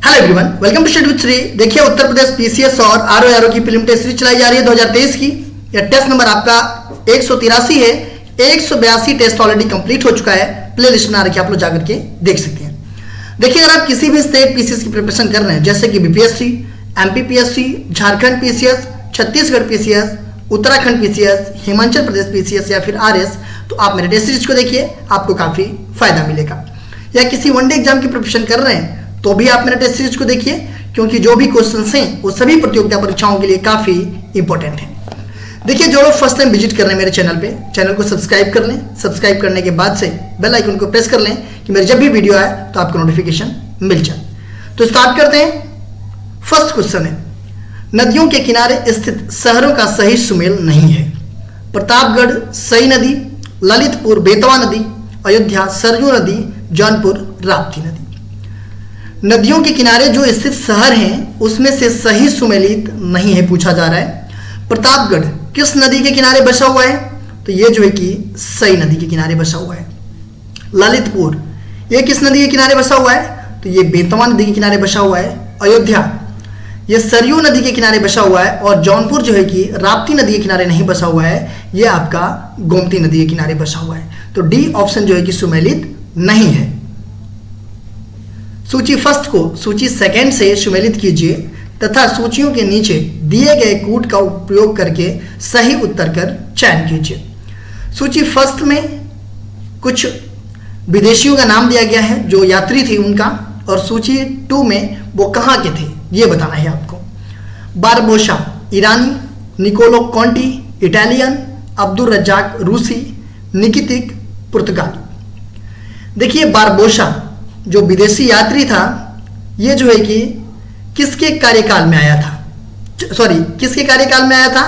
Hello everyone, welcome to study with Shri. देखिए, Uttar Pradesh PCS और RO की प्रीलिम टेस्ट सीरीज चलाई जा रही है 2023 की। यह टेस्ट नंबर आपका 183 है। 182 टेस्ट ऑलरेडी कंप्लीट हो चुका है। प्ले लिस्ट बना रखी, आप लोग जाकर के देख सकते हैं। देखिए, अगर आप किसी भी स्टेट पीसीएस की प्रिपरेशन कर रहे हैं, जैसे कि BPSC, MPPSC, Jharkhand PCS, Chhattisgarh PCS, Uttarakhand PCS, Himachal Pradesh PCS या फिर आरएस, तो आप मेरे टेस्ट सीरीज को देखिए, आपको काफी फायदा मिलेगा। या किसी वनडे एग्जाम की प्रिपरेशन कर रहे हैं तो भी आप मेरे टेस्ट सीरीज को देखिए, क्योंकि जो भी क्वेश्चंस हैं वो सभी प्रतियोगिता परीक्षाओं के लिए काफी इंपॉर्टेंट हैं। देखिए, जो लोग फर्स्ट टाइम विजिट कर रहे हैं मेरे चैनल पे, चैनल को सब्सक्राइब कर लें। सब्सक्राइब करने के बाद से बेल आइकन को प्रेस कर लें कि मेरी जब भी वीडियो आए तो आपको नोटिफिकेशन मिल जाए। तो स्टार्ट करते हैं। फर्स्ट क्वेश्चन है, नदियों के किनारे स्थित शहरों का सही सुमेल नहीं है। प्रतापगढ़ सई नदी, ललितपुर बेतवा नदी, अयोध्या सरयू नदी, जौनपुर राप्ती नदी। नदियों के किनारे जो स्थित शहर हैं उसमें से सही सुमेलित नहीं है पूछा जा रहा है। प्रतापगढ़ किस नदी के किनारे बसा हुआ है? तो ये जो है कि सई नदी के किनारे बसा हुआ है। ललितपुर ये किस नदी के किनारे बसा हुआ है? तो ये बेतवा नदी के किनारे बसा हुआ है। अयोध्या ये सरयू नदी के किनारे बसा हुआ है। और जौनपुर जो है कि राप्ती नदी के किनारे नहीं बसा हुआ है, ये आपका गोमती नदी के किनारे बसा हुआ है। तो डी ऑप्शन जो है कि सुमेलित नहीं है। सूची फर्स्ट को सूची सेकंड से सुमेलित कीजिए तथा सूचियों के नीचे दिए गए कूट का उपयोग करके सही उत्तर कर चयन कीजिए। सूची फर्स्ट में कुछ विदेशियों का नाम दिया गया है जो यात्री थे उनका, और सूची 2 में वो कहाँ के थे ये बताना है आपको। बारबोसा ईरानी, निकोलो कॉन्टी इटालियन, अब्दुल रज्जाक रूसी, निकितिक पुर्तगाली। देखिए, बारबोसा जो विदेशी यात्री था, ये जो है कि किसके कार्यकाल में आया था, किसके कार्यकाल में आया था,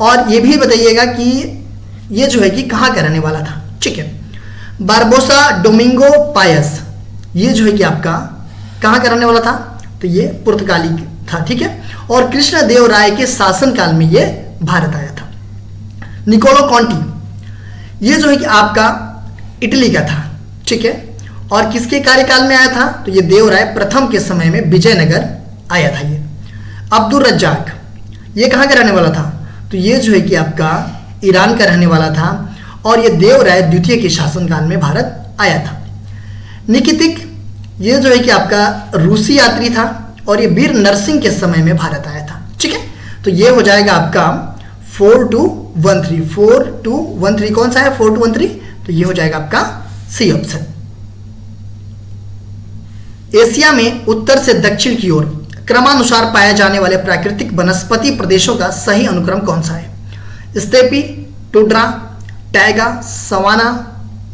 और ये भी बताइएगा कि ये जो है कि कहाँ का रहने वाला था। ठीक है, बारबोसा डोमिंगो पायस, ये जो है कि आपका कहाँ का रहने वाला था? तो ये पुर्तगाली था। ठीक है, और कृष्ण देव राय के शासनकाल में ये भारत आया था। निकोलो कॉन्टी ये जो है कि आपका इटली का था। ठीक है, और किसके कार्यकाल में आया था? तो ये देवराय प्रथम के समय में विजयनगर आया था। ये अब्दुल रज्जाक ये कहाँ का रहने वाला था? तो ये जो है कि आपका ईरान का रहने वाला था, और ये देवराय द्वितीय के शासनकाल में भारत आया था। निकितिक ये जो है कि आपका रूसी यात्री था, और ये वीर नरसिंह के समय में भारत आया था। ठीक है, तो ये हो जाएगा आपका 4213। 4213 कौन सा है? 4213, तो ये हो जाएगा आपका सी ऑप्शन। एशिया में उत्तर से दक्षिण की ओर क्रमानुसार पाए जाने वाले प्राकृतिक वनस्पति प्रदेशों का सही अनुक्रम कौन सा है? स्टेपी, टुड्रा, टैगा, सवाना,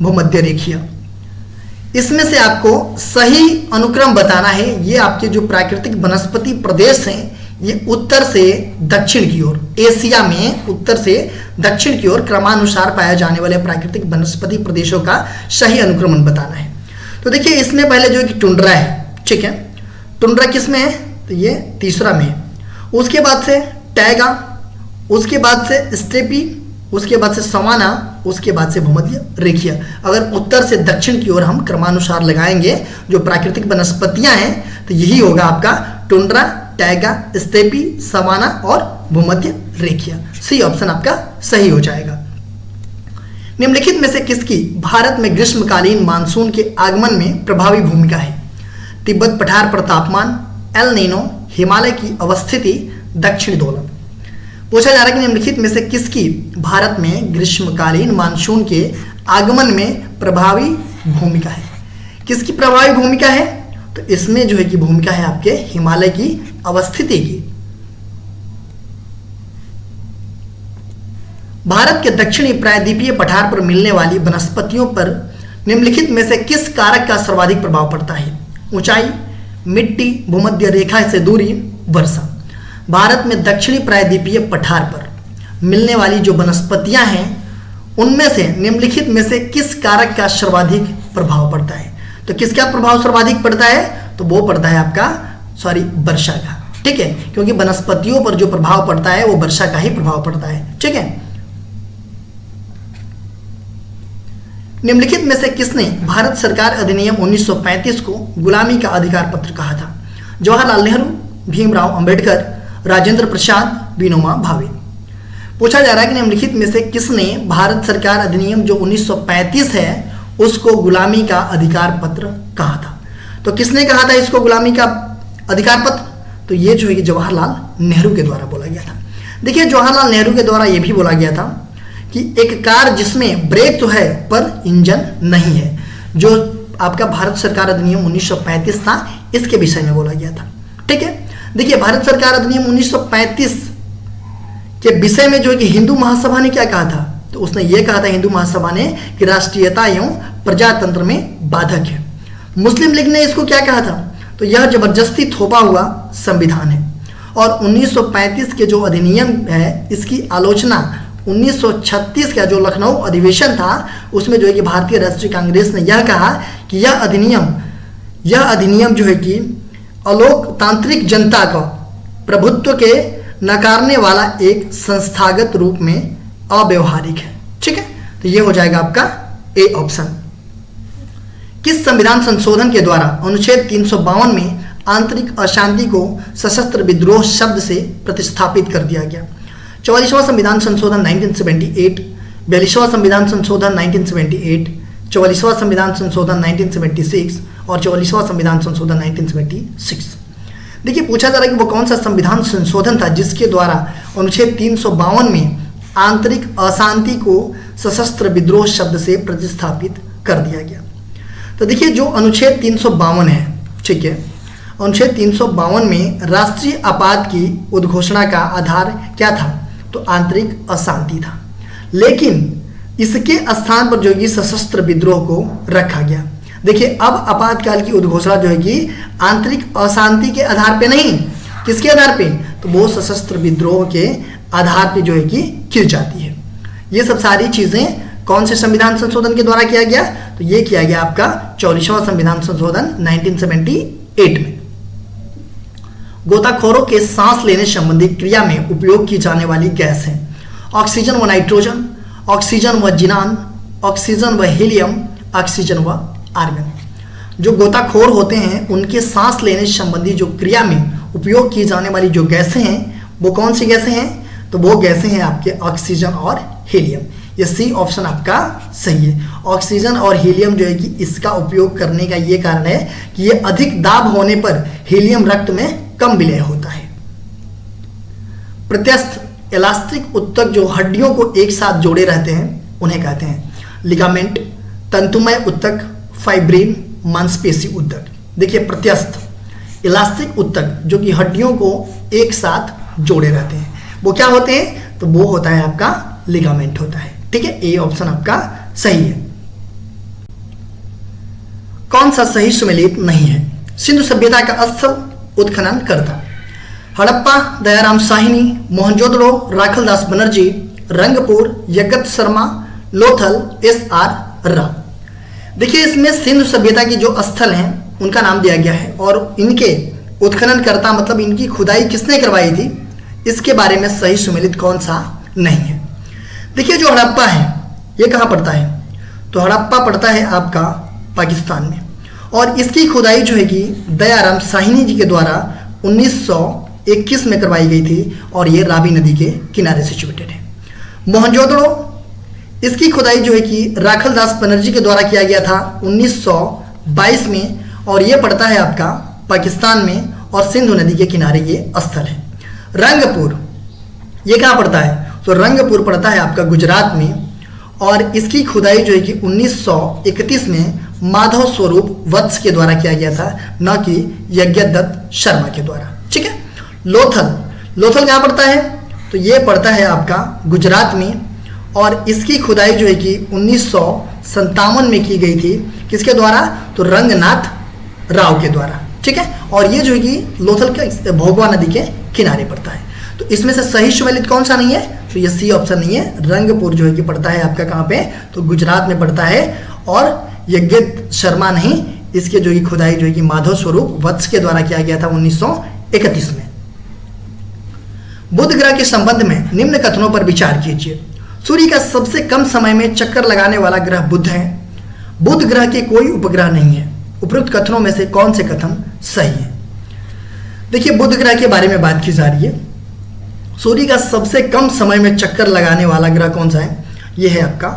भूमध्य रेखीय। इसमें से आपको सही अनुक्रम बताना है। ये आपके जो प्राकृतिक वनस्पति प्रदेश हैं, ये उत्तर से दक्षिण की ओर, एशिया में उत्तर से दक्षिण की ओर क्रमानुसार पाए जाने वाले प्राकृतिक वनस्पति प्रदेशों का सही अनुक्रमण बताना है। तो देखिए, इसमें पहले जो कि टुंड्रा है। ठीक है, टुंड्रा किस में है? तो ये तीसरा में है। उसके बाद से टैगा, उसके बाद से स्टेपी, उसके बाद से सवाना, उसके बाद से भूमध्य रेखीय। अगर उत्तर से दक्षिण की ओर हम क्रमानुसार लगाएंगे जो प्राकृतिक वनस्पतियां हैं, तो यही होगा आपका टुंड्रा, टैगा, स्टेपी, सवाना और भूमध्य रेखीय। सी ऑप्शन आपका सही हो जाएगा। निम्नलिखित में से किसकी भारत में ग्रीष्मकालीन मानसून के आगमन में प्रभावी भूमिका है? तिब्बत पठार पर तापमान, एल नीनो, हिमालय की अवस्थिति, दक्षिण दोलन। पूछा जा रहा है कि निम्नलिखित में से किसकी भारत में ग्रीष्मकालीन मानसून के आगमन में प्रभावी भूमिका है? किसकी प्रभावी भूमिका है? तो इसमें जो है कि भूमिका है आपके हिमालय की अवस्थिति की। भारत के दक्षिणी प्रायद्वीपीय पठार पर मिलने वाली वनस्पतियों पर निम्नलिखित में से किस कारक का सर्वाधिक प्रभाव पड़ता है? ऊंचाई, मिट्टी, भूमध्य रेखा से दूरी, वर्षा। भारत में दक्षिणी प्रायद्वीपीय पठार पर मिलने वाली जो वनस्पतियां हैं, उनमें से निम्नलिखित में से किस कारक का सर्वाधिक प्रभाव पड़ता है? तो किसका प्रभाव सर्वाधिक पड़ता है? तो वो पड़ता है आपका वर्षा का। ठीक है, क्योंकि वनस्पतियों पर जो प्रभाव पड़ता है वो वर्षा का ही प्रभाव पड़ता है। ठीक है, निम्नलिखित में से किसने भारत सरकार अधिनियम 1935 को गुलामी का अधिकार पत्र कहा था? जवाहरलाल नेहरू, भीमराव अंबेडकर, राजेंद्र प्रसाद, विनोबा भावे। पूछा जा रहा है कि निम्नलिखित में से किसने भारत सरकार अधिनियम जो 1935 है उसको गुलामी का अधिकार पत्र कहा था? तो किसने कहा था इसको गुलामी का अधिकार पत्र? तो ये जो है कि जवाहरलाल नेहरू के द्वारा बोला गया था। देखिए जवाहरलाल नेहरू के द्वारा ये भी बोला गया था कि एक कार जिसमें ब्रेक तो है पर इंजन नहीं है, जो आपका भारत सरकार अधिनियम 1935 था, इसके विषय में बोला गया था। ठीक है, देखिए भारत सरकार अधिनियम 1935 के विषय में जो है कि हिंदू महासभा ने क्या कहा था? तो उसने ये कहा था हिंदू महासभा ने कि राष्ट्रीयता एवं प्रजातंत्र में बाधक है। मुस्लिम लीग ने इसको क्या कहा था? तो यह जबरदस्ती थोपा हुआ संविधान है। और 1935 के जो अधिनियम है इसकी आलोचना 1936 का जो लखनऊ अधिवेशन था उसमें जो है कि भारतीय राष्ट्रीय कांग्रेस ने यह कहा कि यह अधिनियम जो है कि अलोकतांत्रिक जनता का प्रभुत्व के नकारने वाला एक संस्थागत रूप में अव्यवहारिक है। ठीक है, तो ये हो जाएगा आपका ए ऑप्शन। किस संविधान संशोधन के द्वारा अनुच्छेद 352 में आंतरिक अशांति को सशस्त्र विद्रोह शब्द से प्रतिस्थापित कर दिया गया? 44वां संविधान संशोधन 1978, 42वां संविधान संशोधन 1978, 44वां संविधान संशोधन 1976 और 44वां संविधान संशोधन 1976। देखिए पूछा जा रहा है कि वो कौन सा संविधान संशोधन था जिसके द्वारा अनुच्छेद 352 में आंतरिक अशांति को सशस्त्र विद्रोह शब्द से प्रतिस्थापित कर दिया गया? तो देखिए जो अनुच्छेद 352 है, ठीक है, अनुच्छेद 352 में राष्ट्रीय आपात की उद्घोषणा का आधार क्या था? तो आंतरिक अशांति था, लेकिन इसके स्थान पर जो है सशस्त्र विद्रोह को रखा गया। देखिए अब आपातकाल की उद्घोषणा जो है कि आंतरिक अशांति के आधार पे नहीं, किसके आधार पे? तो वो सशस्त्र विद्रोह के आधार पे जो है कि की जाती है। ये सब सारी चीजें कौन से संविधान संशोधन के द्वारा किया गया? तो ये किया गया आपका 44वां संविधान संशोधन 1978 में। गोताखोरों के सांस लेने संबंधी क्रिया में उपयोग की जाने वाली गैस है ऑक्सीजन व नाइट्रोजन, ऑक्सीजन व जिनान, ऑक्सीजन व हीलियम, ऑक्सीजन व आर्गन। जो गोताखोर होते हैं उनके सांस लेने संबंधी जो क्रिया में उपयोग की जाने वाली जो गैसें हैं वो कौन सी गैसें हैं? तो वो गैसें हैं आपके ऑक्सीजन और हीलियम। ये सी ऑप्शन आपका सही है। ऑक्सीजन और हीलियम जो है कि इसका उपयोग करने का ये कारण है कि ये अधिक दाब होने पर हीलियम रक्त में कम विलय होता है। प्रत्यस्थ इलास्टिक उत्तक जो हड्डियों को एक साथ जोड़े रहते हैं उन्हें कहते हैं लिगामेंट, तंतुमय उत्तक, फाइब्रिन, मांसपेशी उत्तक। देखिए प्रत्यस्थ इलास्टिक उत्तक जो कि हड्डियों को एक साथ जोड़े रहते हैं वो क्या होते हैं? तो वो होता है आपका लिगामेंट होता है। ठीक है, ए ऑप्शन आपका सही है। कौन सा सही सुमेलित नहीं है? सिंधु सभ्यता का स्थल उत्खनन करता हड़प्पा, दयाराम साहिनी, मोहनजोदड़ो, राखलदास बनर्जी, रंगपुर, यज्ञत शर्मा, लोथल, SR राव। देखिए इसमें सिंधु सभ्यता की जो स्थल हैं उनका नाम दिया गया है और इनके उत्खनन करता मतलब इनकी खुदाई किसने करवाई थी, इसके बारे में सही सुमेलित कौन सा नहीं है। देखिए जो हड़प्पा है ये कहाँ पड़ता है? तो हड़प्पा पड़ता है आपका पाकिस्तान में और इसकी खुदाई जो है कि दयाराम साहिनी जी के द्वारा 1921 में करवाई गई थी और ये रावी नदी के किनारे सिचुएटेड है। मोहनजोदड़ो इसकी खुदाई जो है कि राखलदास बनर्जी के द्वारा किया गया था 1922 में और ये पड़ता है आपका पाकिस्तान में और सिंधु नदी के किनारे ये स्थल है। रंगपुर ये कहाँ पड़ता है? तो रंगपुर पड़ता है आपका गुजरात में और इसकी खुदाई जो है कि 1931 में माधव स्वरूप वत्स के द्वारा किया गया था, न कि यज्ञदत्त शर्मा के द्वारा। ठीक है, लोथल कहाँ पड़ता है? तो ये पड़ता है आपका गुजरात में और इसकी खुदाई जो है कि 1957 में की गई थी, किसके द्वारा? तो रंगनाथ राव के द्वारा। ठीक है, और ये जो है कि लोथल के भोगवा नदी के किनारे पड़ता है। तो इसमें से सही सुमेलित कौन सा नहीं है? तो ये सी ऑप्शन नहीं है। रंगपुर जो है कि पड़ता है आपका कहाँ पे? तो गुजरात में पड़ता है और यज्ञ शर्मा नहीं, इसके जो की खुदाई जो है कि माधव स्वरूप वत्स के द्वारा किया गया था 1931 में। बुध ग्रह के संबंध में निम्न कथनों पर विचार कीजिए। सूर्य का सबसे कम समय में चक्कर लगाने वाला ग्रह बुध है। बुध ग्रह के कोई उपग्रह नहीं है। उपरोक्त कथनों में से कौन से कथन सही है? देखिए बुध ग्रह के बारे में बात की जा रही है। सूर्य का सबसे कम समय में चक्कर लगाने वाला ग्रह कौन सा है? ये है आपका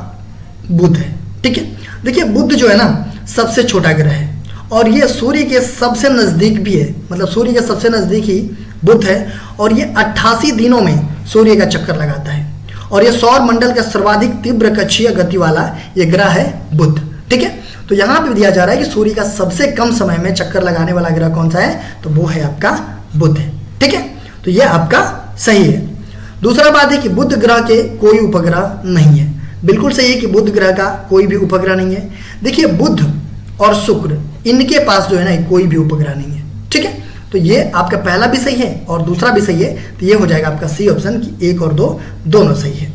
बुध है। ठीक है, देखिए बुध जो है ना सबसे छोटा ग्रह है और ये सूर्य के सबसे नज़दीक भी है, मतलब सूर्य के सबसे नज़दीक ही बुध है और ये 88 दिनों में सूर्य का चक्कर लगाता है और ये सौर मंडल का सर्वाधिक तीव्र कक्षीय गति वाला ये ग्रह है बुध। ठीक है, तो यहाँ पे दिया जा रहा है कि सूर्य का सबसे कम समय में चक्कर लगाने वाला ग्रह कौन सा है? तो वो है आपका बुध है। ठीक है, तो ये आपका सही है। दूसरा बात है कि बुध ग्रह के कोई उपग्रह नहीं है। बिल्कुल सही है कि बुध ग्रह का कोई भी उपग्रह नहीं है। देखिए बुध और शुक्र इनके पास जो है ना कोई भी उपग्रह नहीं है। ठीक है, तो ये आपका पहला भी सही है और दूसरा भी सही है, तो ये हो जाएगा आपका सी ऑप्शन कि 1 और 2 दोनों सही है।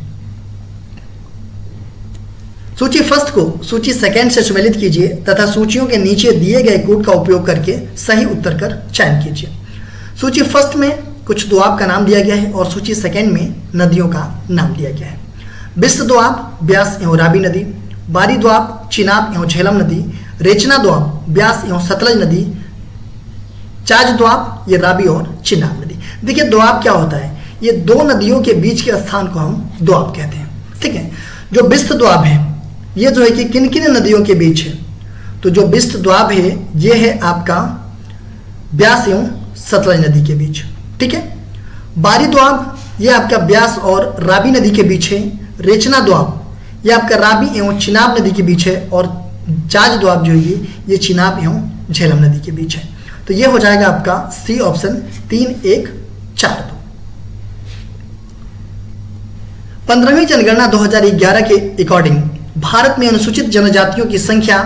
सूची फर्स्ट को सूची सेकंड से सम्मिलित कीजिए तथा सूचियों के नीचे दिए गए कोड का उपयोग करके सही उत्तर कर चयन कीजिए। सूची फर्स्ट में कुछ दोआब का नाम दिया गया है और सूची सेकंड में नदियों का नाम दिया गया है। बिस्त दोआब ब्यास एवं रावी नदी, बारी दोआब चिनाब एवं झेलम नदी, रेचना दोआब ब्यास एवं सतलज नदी, चाज दोआब ये रावी और चिनाब नदी। देखिए दोआब क्या होता है? ये दो नदियों के बीच के स्थान को हम दोआब कहते हैं। ठीक है, जो बिस्त दोआब है ये जो है कि किन किन नदियों के बीच है? तो जो बिस्त दोआब है ये है आपका ब्यास एवं सतलज नदी के बीच। ठीक है, बारी दोआब ये आपका ब्यास और रावी नदी के बीच है। रेचना दोआब ये आपका रावी एवं चिनाब नदी के बीच है और चाज दोआब जो है ये चिनाब एवं झेलम नदी के बीच है। तो ये हो जाएगा आपका सी ऑप्शन 3, 1, 4, 2। 15वीं जनगणना 2011 के अकॉर्डिंग भारत में अनुसूचित जनजातियों की संख्या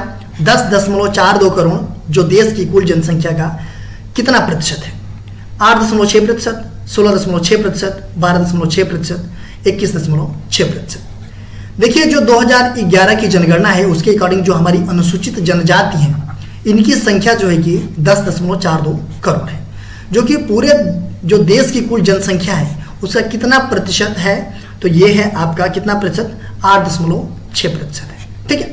10.42 करोड़ जो देश की कुल जनसंख्या का कितना प्रतिशत है? 8.6%, 16.6%, 12.6%, 21.6%। देखिए जो 2011 की जनगणना है उसके अकॉर्डिंग जो हमारी अनुसूचित जनजाति हैं इनकी संख्या जो है कि 10.42 करोड़ है, जो कि पूरे जो देश की कुल जनसंख्या है उसका कितना प्रतिशत है? तो ये है आपका कितना प्रतिशत? 8.6% है। ठीक है,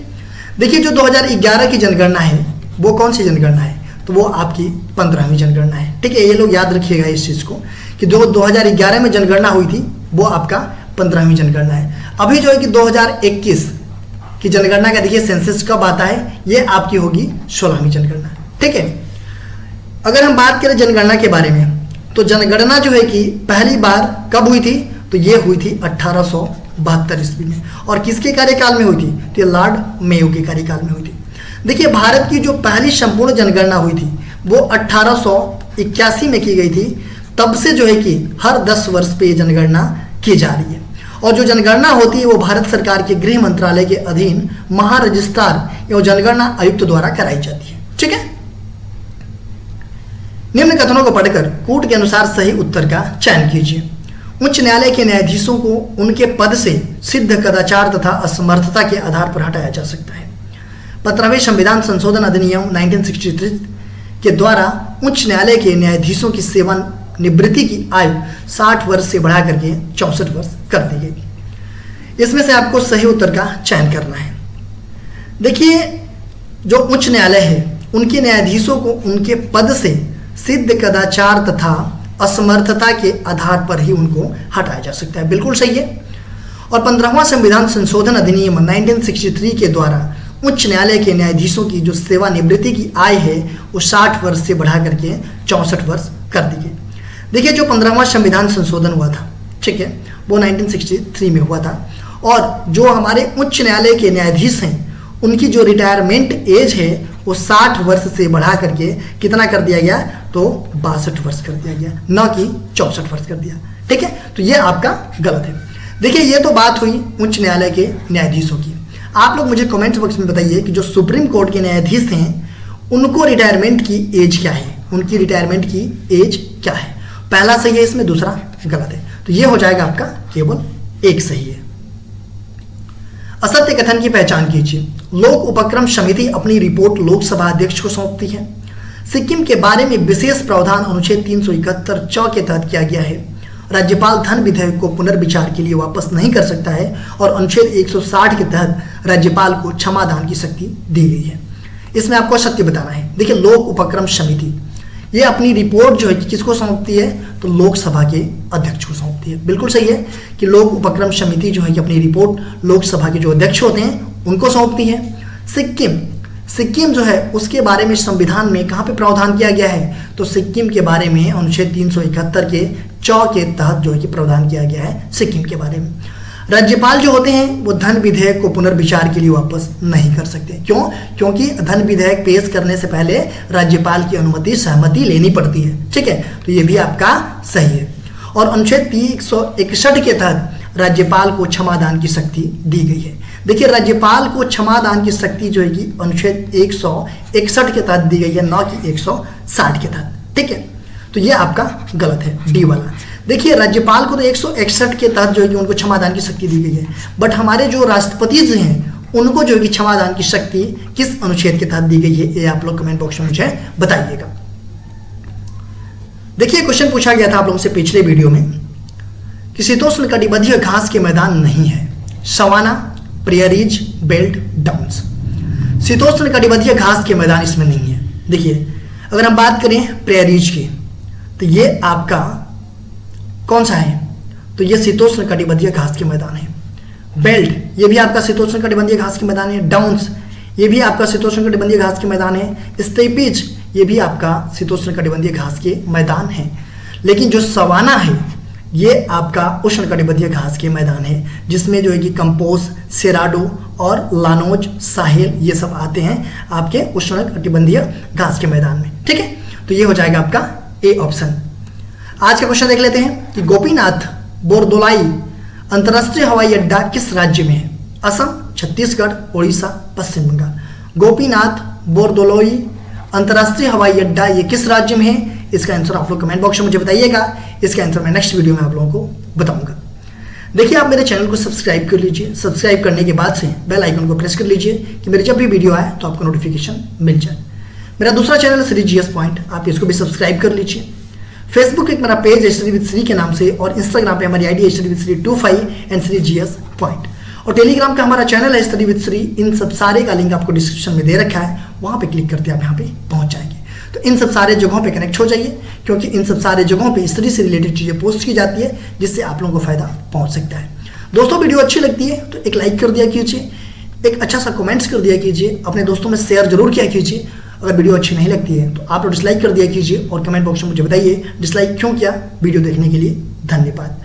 देखिए जो 2011 की जनगणना है वो कौन सी जनगणना है? तो वो आपकी 15वीं जनगणना है। ठीक है, ये लोग याद रखिएगा इस चीज़ को कि जो 2011 में जनगणना हुई थी वो आपका 15वीं जनगणना है। अभी जो है कि 2021 की जनगणना का देखिए सेंसस कब आता है? ये आपकी होगी 16वीं जनगणना। ठीक है, अगर हम बात करें जनगणना के बारे में तो जनगणना जो है कि पहली बार कब हुई थी? तो ये हुई थी 1872 ईस्वी में। और किसके कार्यकाल में हुई थी? तो ये लॉर्ड मेयो के कार्यकाल में हुई थी। देखिए भारत की जो पहली संपूर्ण जनगणना हुई थी वो 1881 में की गई थी। तब से जो है कि हर 10 वर्ष पे ये जनगणना की जा रही है और जो जनगणना होती है वो भारत सरकार के गृह मंत्रालय के अधीन महारजिस्ट्रार एवं जनगणना आयुक्त द्वारा कराई जाती है। ठीक है, निम्न कथनों को पढ़कर कूट के अनुसार सही उत्तर का चयन कीजिए। उच्च न्यायालय के न्यायाधीशों को उनके पद से सिद्ध कदाचार तथा असमर्थता के आधार पर हटाया जा सकता है। 15वें संविधान संशोधन अधिनियम 1963 के द्वारा उच्च न्यायालय के न्यायाधीशों की सेवानिवृत्ति की आयु 60 वर्ष से बढ़ा करके 64 वर्ष कर दी गई। इसमें से आपको सही उत्तर का चयन करना है। देखिए जो उच्च न्यायालय है उनके न्यायाधीशों को उनके पद से सिद्ध कदाचार तथा असमर्थता के आधार पर ही उनको हटाया जा सकता है। बिल्कुल सही है। और 15वां संविधान संशोधन अधिनियम 1963 के द्वारा उच्च न्यायालय के न्यायाधीशों की जो सेवानिवृत्ति की आय है वो 60 वर्ष से बढ़ा करके 64 वर्ष कर दी गई। देखिए जो 15वां संविधान संशोधन हुआ था, ठीक है, वो 1963 में हुआ था और जो हमारे उच्च न्यायालय के न्यायाधीश हैं उनकी जो रिटायरमेंट एज है वो 60 वर्ष से बढ़ा करके कितना कर दिया गया? तो 62 वर्ष कर दिया गया, न कि 64 वर्ष कर दिया। ठीक है, तो ये आपका गलत है। देखिए ये तो बात हुई उच्च न्यायालय के न्यायाधीशों की। आप लोग मुझे कमेंट बॉक्स में बताइए कि जो सुप्रीम कोर्ट के न्यायाधीश हैं उनको रिटायरमेंट की एज क्या है? उनकी रिटायरमेंट की एज क्या है? पहला सही है इसमें, दूसरा गलत है। तो ये हो जाएगा आपका केवल एक सही है। असत्य कथन की पहचान कीजिए। लोक उपक्रम समिति अपनी रिपोर्ट लोकसभा अध्यक्ष को सौंपती है। सिक्किम के बारे में विशेष प्रावधान अनुच्छेद 371 के तहत किया गया है। राज्यपाल धन विधेयक को पुनर्विचार के लिए वापस नहीं कर सकता है और अनुच्छेद 160 के तहत राज्यपाल को क्षमादान की शक्ति दी गई है। इसमें आपको सत्य बताना है। देखिए लोक उपक्रम समिति ये अपनी रिपोर्ट जो है कि किसको सौंपती है, तो लोकसभा के अध्यक्ष को सौंपती है। बिल्कुल सही है कि लोक उपक्रम समिति जो है कि अपनी रिपोर्ट लोकसभा के जो अध्यक्ष होते हैं उनको सौंपती है। सिक्किम जो है उसके बारे में संविधान में कहाँ पे प्रावधान किया गया है, तो सिक्किम के बारे में अनुच्छेद 371 के च के तहत जो है कि प्रावधान किया गया है सिक्किम के बारे में। राज्यपाल जो होते हैं वो धन विधेयक को पुनर्विचार के लिए वापस नहीं कर सकते। क्यों? क्योंकि धन विधेयक पेश करने से पहले राज्यपाल की अनुमति सहमति लेनी पड़ती है। ठीक है, तो ये भी आपका सही है। और अनुच्छेद 361 के तहत राज्यपाल को क्षमादान की शक्ति दी गई है। देखिए, राज्यपाल को क्षमादान की शक्ति जो है कि अनुच्छेद 161 के तहत दी गई है, न कि 160 के तहत। ठीक है, तो ये आपका गलत है, डी वाला। देखिए, राज्यपाल को तो 161 के तहत जो है कि उनको क्षमादान की शक्ति दी गई है, बट हमारे जो राष्ट्रपति जी हैं उनको जो है कि क्षमादान की शक्ति किस अनुच्छेद के तहत दी गई है, ये आप लोग कमेंट बॉक्स में मुझे बताइएगा। देखिए, क्वेश्चन पूछा गया था आप लोगों से पिछले वीडियो में कि शीतोष्ण कटिबंधीय घास के मैदान नहीं है, सवाना, प्रेयरीज, बेल्ट, डाउन्स। शीतोष्ण कटिबंधीय घास के मैदान इसमें नहीं है। देखिए, अगर हम बात करें प्रेयरीज की, तो ये आपका कौन सा है, तो ये शीतोष्ण कटिबंधीय घास के मैदान है। बेल्ट, ये भी आपका शीतोष्ण कटिबंधीय घास के मैदान है। डाउन्स, ये भी आपका शीतोष्ण कटिबंधीय घास के मैदान है। स्टेपीज, ये भी आपका शीतोष्ण कटिबंधीय घास के मैदान है। लेकिन जो सवाना है ये आपका उष्ण कटिबंधीय घास के मैदान है, जिसमें जो है कि कंपोज, सेराडो और लानोज, साहेल ये सब आते हैं आपके उष्ण कटिबंधीय घास के मैदान में। ठीक है, तो ये हो जाएगा आपका ए ऑप्शन। आज का क्वेश्चन देख लेते हैं कि गोपीनाथ बोरदोलाई अंतर्राष्ट्रीय हवाई अड्डा किस राज्य में है? असम, छत्तीसगढ़, उड़ीसा, पश्चिम बंगाल। गोपीनाथ बोरदोलाई अंतर्राष्ट्रीय हवाई अड्डा ये किस राज्य में है? इसका आंसर आप लोग कमेंट बॉक्स में मुझे बताइएगा। इसका आंसर मैं नेक्स्ट वीडियो में आप लोगों को बताऊंगा। देखिए, आप मेरे चैनल को सब्सक्राइब कर लीजिए। सब्सक्राइब करने के बाद से बेल आइकन को प्रेस कर लीजिए कि मेरी जब भी वीडियो आए तो आपको नोटिफिकेशन मिल जाए। मेरा दूसरा चैनल है श्री जीएस पॉइंट, आप इसको भी सब्सक्राइब कर लीजिए। फेसबुक एक मेरा पेज है स्टडी विद श्री के नाम से, और इंस्टाग्राम पे हमारी आईडी है study with Shri 25 and Shri GS point, और टेलीग्राम का हमारा चैनल है स्टडी विद श्री। इन सब सारे का लिंक आपको डिस्क्रिप्शन में दे रखा है, वहाँ पे क्लिक करते आप यहाँ पे पहुँच जाएंगे। तो इन सब सारे जगहों पे कनेक्ट हो जाइए, क्योंकि इन सब सारे जगहों पे स्टडी से रिलेटेड चीज़ें पोस्ट की जाती है, जिससे आप लोगों को फायदा पहुँच सकता है। दोस्तों, वीडियो अच्छी लगती है तो एक लाइक कर दिया कीजिए, एक अच्छा सा कमेंट्स कर दिया कीजिए, अपने दोस्तों में शेयर जरूर किया कीजिए। अगर वीडियो अच्छी नहीं लगती है तो आप लोग डिसलाइक कर दिया कीजिए, और कमेंट बॉक्स में मुझे बताइए डिसलाइक क्यों किया। वीडियो देखने के लिए धन्यवाद।